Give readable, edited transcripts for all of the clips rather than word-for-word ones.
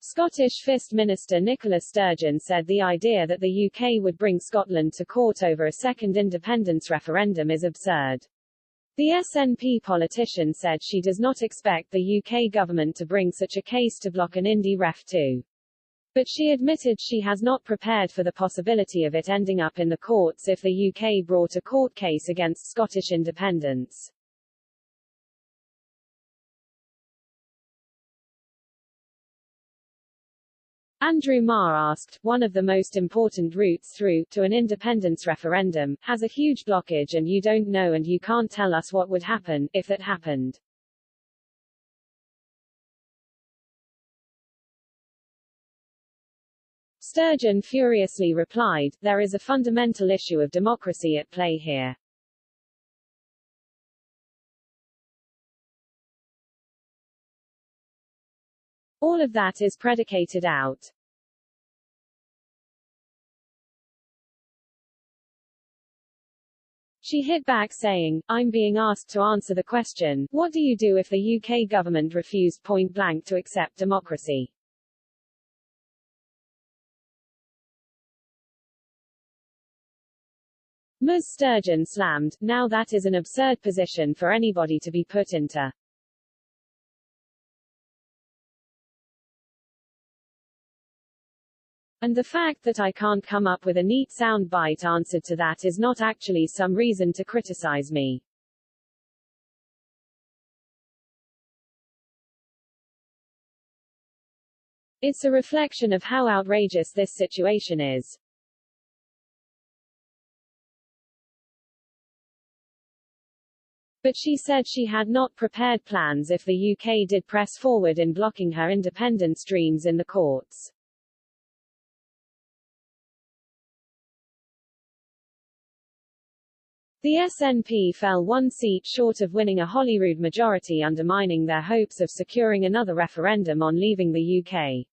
Scottish First Minister Nicola Sturgeon said the idea that the UK would bring Scotland to court over a second independence referendum is absurd. The SNP politician said she does not expect the UK government to bring such a case to block an IndyRef2. But she admitted she has not prepared for the possibility of it ending up in the courts if the UK brought a court case against Scottish independence. Andrew Marr asked, one of the most important routes through to an independence referendum has a huge blockage and you don't know and you can't tell us what would happen, if that happened. Sturgeon furiously replied, there is a fundamental issue of democracy at play here. All of that is predicated out. She hit back saying, I'm being asked to answer the question, what do you do if the UK government refused point blank to accept democracy? Ms. Sturgeon slammed, now that is an absurd position for anybody to be put into. And the fact that I can't come up with a neat soundbite answer to that is not actually some reason to criticize me. It's a reflection of how outrageous this situation is. But she said she had not prepared plans if the UK did press forward in blocking her independence dreams in the courts. The SNP fell one seat short of winning a Holyrood majority, undermining their hopes of securing another referendum on leaving the UK.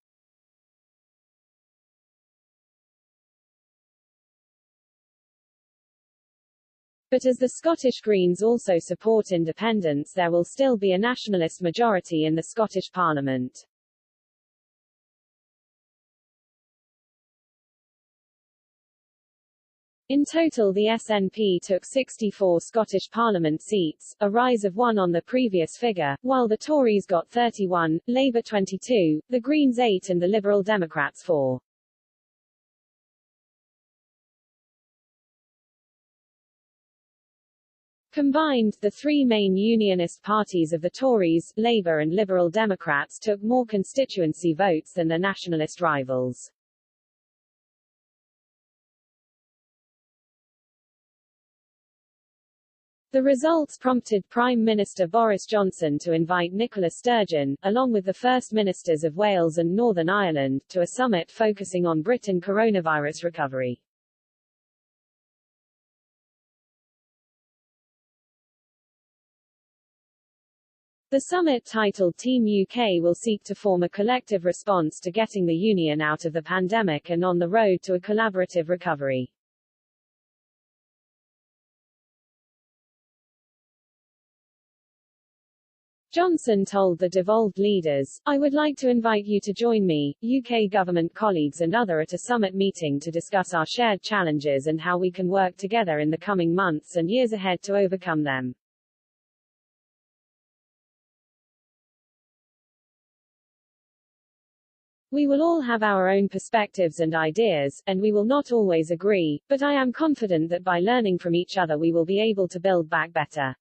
But as the Scottish Greens also support independence, there will still be a nationalist majority in the Scottish Parliament. In total the SNP took 64 Scottish Parliament seats, a rise of 1 on the previous figure, while the Tories got 31, Labour 22, the Greens 8 and the Liberal Democrats 4. Combined, the three main unionist parties of the Tories, Labour and Liberal Democrats took more constituency votes than their nationalist rivals. The results prompted Prime Minister Boris Johnson to invite Nicola Sturgeon, along with the First Ministers of Wales and Northern Ireland, to a summit focusing on Britain coronavirus recovery. The summit, titled Team UK, will seek to form a collective response to getting the Union out of the pandemic and on the road to a collaborative recovery. Johnson told the devolved leaders, I would like to invite you to join me, UK government colleagues and others at a summit meeting to discuss our shared challenges and how we can work together in the coming months and years ahead to overcome them. We will all have our own perspectives and ideas, and we will not always agree, but I am confident that by learning from each other we will be able to build back better.